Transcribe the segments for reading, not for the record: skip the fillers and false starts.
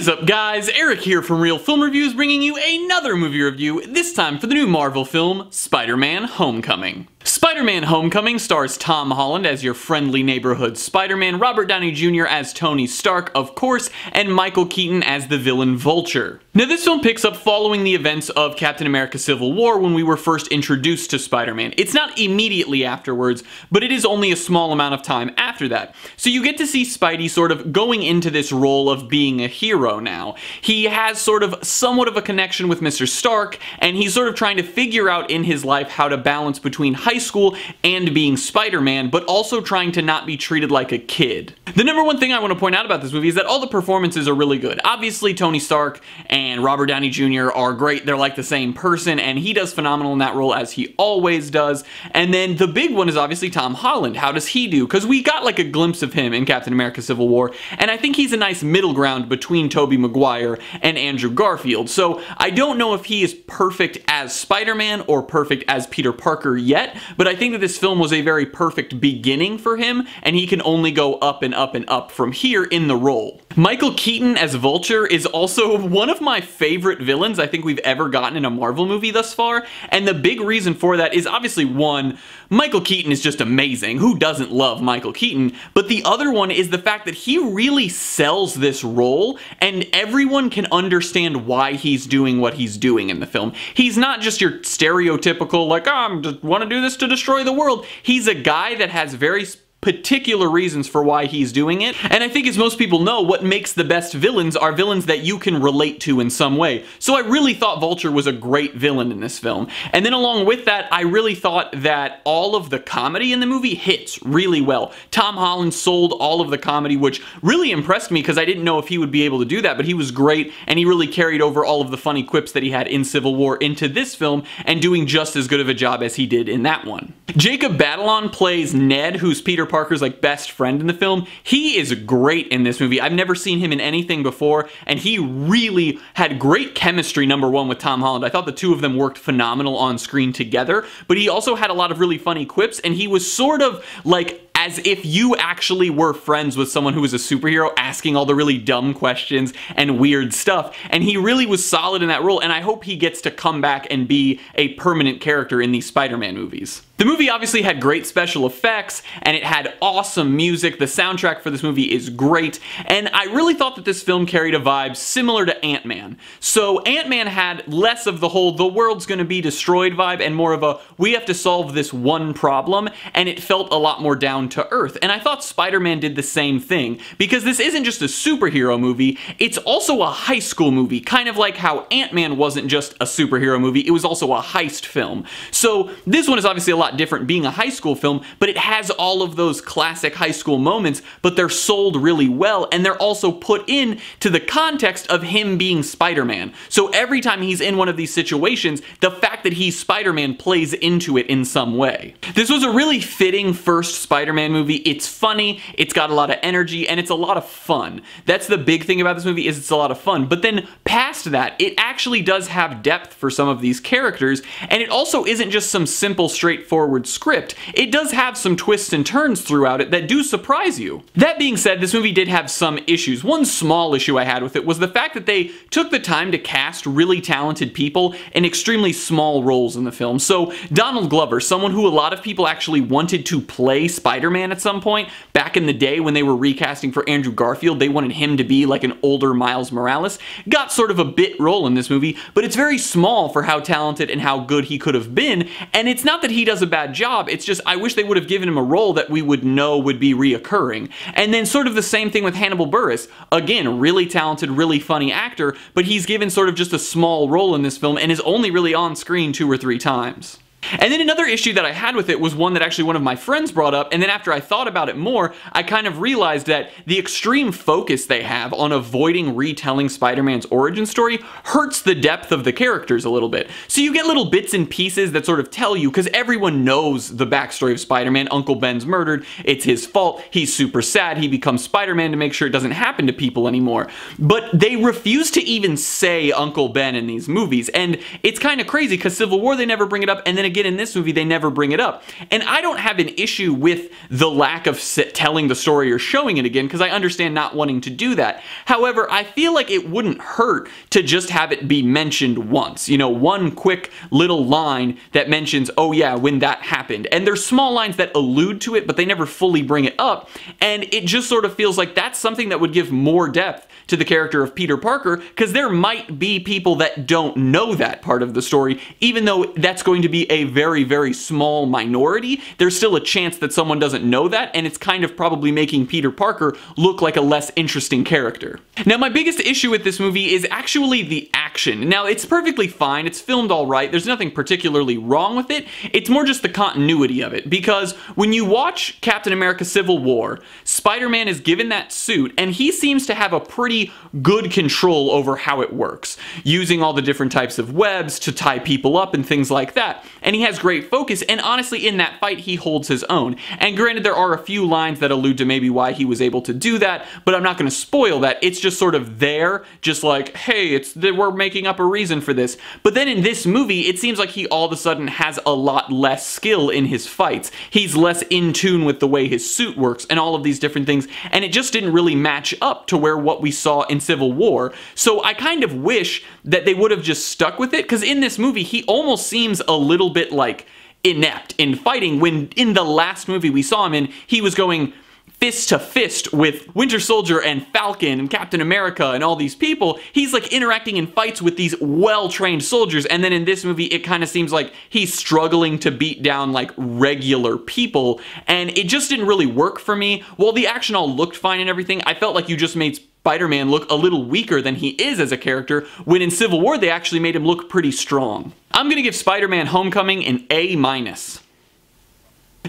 What is up, guys? Eric here from Real Film Reviews, bringing you another movie review, this time for the new Marvel film, Spider-Man: Homecoming. Spider-Man: Homecoming stars Tom Holland as your friendly neighborhood Spider-Man, Robert Downey Jr. as Tony Stark, of course, and Michael Keaton as the villain Vulture. Now, this film picks up following the events of Captain America: Civil War when we were first introduced to Spider-Man. It's not immediately afterwards, but it is only a small amount of time after that. So you get to see Spidey sort of going into this role of being a hero now. He has sort of somewhat of a connection with Mr. Stark, and he's sort of trying to figure out in his life how to balance between high school and being Spider-Man, but also trying to not be treated like a kid. The number one thing I want to point out about this movie is that all the performances are really good. Obviously, Tony Stark and Robert Downey Jr. are great. They're like the same person, and he does phenomenal in that role, as he always does. And then the big one is obviously Tom Holland. How does he do? Because we got like a glimpse of him in Captain America: Civil War, and I think he's a nice middle ground between Tobey Maguire and Andrew Garfield. So I don't know if he is perfect as Spider-Man or perfect as Peter Parker yet, but I think that this film was a very perfect beginning for him, and he can only go up and up and up from here in the role. Michael Keaton as Vulture is also one of my favorite villains I think we've ever gotten in a Marvel movie thus far, and the big reason for that is obviously one, Michael Keaton is just amazing. Who doesn't love Michael Keaton? But the other one is the fact that he really sells this role, and everyone can understand why he's doing what he's doing in the film. He's not just your stereotypical, like, oh, I just want to do this to destroy the world. He's a guy that has very particular reasons for why he's doing it, and I think, as most people know, what makes the best villains are villains that you can relate to in some way. So I really thought Vulture was a great villain in this film. And then along with that, I really thought that all of the comedy in the movie hits really well. Tom Holland sold all of the comedy, which really impressed me because I didn't know if he would be able to do that, but he was great, and he really carried over all of the funny quips that he had in Civil War into this film, and doing just as good of a job as he did in that one. Jacob Batalon plays Ned, who's Peter Parker's like best friend in the film. He is great in this movie. I've never seen him in anything before, and he really had great chemistry, number one, with Tom Holland. I thought the two of them worked phenomenal on screen together, but he also had a lot of really funny quips, and he was sort of like as if you actually were friends with someone who was a superhero, asking all the really dumb questions and weird stuff, and he really was solid in that role, and I hope he gets to come back and be a permanent character in these Spider-Man movies. The movie obviously had great special effects, and it had awesome music. The soundtrack for this movie is great, and I really thought that this film carried a vibe similar to Ant-Man. So Ant-Man had less of the whole the world's gonna be destroyed vibe and more of a we have to solve this one problem, and it felt a lot more down to earth. And I thought Spider-Man did the same thing, because this isn't just a superhero movie, it's also a high school movie, kind of like how Ant-Man wasn't just a superhero movie, it was also a heist film. So this one is obviously a lot different being a high school film, but it has all of those classic high school moments, but they're sold really well, and they're also put in to the context of him being Spider-Man. So every time he's in one of these situations, the fact that he's Spider-Man plays into it in some way. This was a really fitting first Spider-Man movie. It's funny, it's got a lot of energy, and it's a lot of fun. That's the big thing about this movie, is it's a lot of fun. But then past that, it actually does have depth for some of these characters, and it also isn't just some simple, straightforward script. It does have some twists and turns throughout it that do surprise you. That being said, this movie did have some issues. One small issue I had with it was the fact that they took the time to cast really talented people in extremely small roles in the film. So Donald Glover, someone who a lot of people actually wanted to play Spider-Man at some point, back in the day when they were recasting for Andrew Garfield, they wanted him to be like an older Miles Morales, got sort of a bit role in this movie, but it's very small for how talented and how good he could have been, and it's not that he does a bad job, it's just I wish they would have given him a role that we would know would be reoccurring. And then sort of the same thing with Hannibal Buress. Again, really talented, really funny actor, but he's given sort of just a small role in this film and is only really on screen 2 or 3 times. And then another issue that I had with it was one that actually one of my friends brought up, and then after I thought about it more, I kind of realized that the extreme focus they have on avoiding retelling Spider-Man's origin story hurts the depth of the characters a little bit. So you get little bits and pieces that sort of tell you, because everyone knows the backstory of Spider-Man. Uncle Ben's murdered, it's his fault, he's super sad, he becomes Spider-Man to make sure it doesn't happen to people anymore. But they refuse to even say Uncle Ben in these movies, and it's kind of crazy because Civil War they never bring it up, and then again in this movie they never bring it up. And I don't have an issue with the lack of telling the story or showing it again, because I understand not wanting to do that. However, I feel like it wouldn't hurt to just have it be mentioned once. You know, one quick little line that mentions, oh yeah, when that happened. And there's small lines that allude to it, but they never fully bring it up. And it just sort of feels like that's something that would give more depth to the character of Peter Parker, because there might be people that don't know that part of the story. Even though that's going to be a very, very small minority, there's still a chance that someone doesn't know that, and it's kind of probably making Peter Parker look like a less interesting character. Now, my biggest issue with this movie is actually the action. Now, it's perfectly fine, it's filmed all right, there's nothing particularly wrong with it, it's more just the continuity of it, because when you watch Captain America Civil War, Spider-Man is given that suit, and he seems to have a pretty good control over how it works, using all the different types of webs to tie people up and things like that. And he has great focus, and honestly in that fight he holds his own. And granted, there are a few lines that allude to maybe why he was able to do that, but I'm not going to spoil that. It's just sort of there, just like, hey, we're making up a reason for this. But then in this movie, it seems like he all of a sudden has a lot less skill in his fights. He's less in tune with the way his suit works and all of these different things, and it just didn't really match up to where what we saw in Civil War. So I kind of wish that they would have just stuck with it, because in this movie he almost seems a little bit like inept in fighting, when in the last movie we saw him in, he was going fist to fist with Winter Soldier and Falcon and Captain America and all these people. He's like interacting in fights with these well-trained soldiers, and then in this movie it kind of seems like he's struggling to beat down like regular people, and it just didn't really work for me. While the action all looked fine and everything, I felt like you just made Spider-Man look a little weaker than he is as a character, when in Civil War they actually made him look pretty strong. I'm gonna give Spider-Man Homecoming an A-.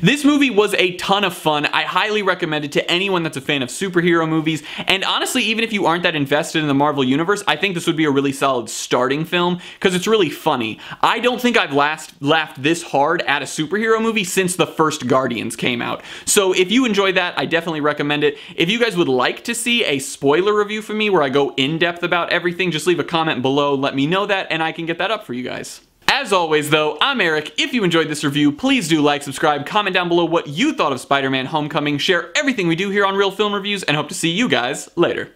This movie was a ton of fun. I highly recommend it to anyone that's a fan of superhero movies, and honestly, even if you aren't that invested in the Marvel Universe, I think this would be a really solid starting film, because it's really funny. I don't think I've laughed this hard at a superhero movie since the first Guardians came out. So if you enjoy that, I definitely recommend it. If you guys would like to see a spoiler review from me where I go in depth about everything, just leave a comment below, let me know that, and I can get that up for you guys. As always though, I'm Eric. If you enjoyed this review, please do like, subscribe, comment down below what you thought of Spider-Man Homecoming, share everything we do here on Real Film Reviews, and hope to see you guys later.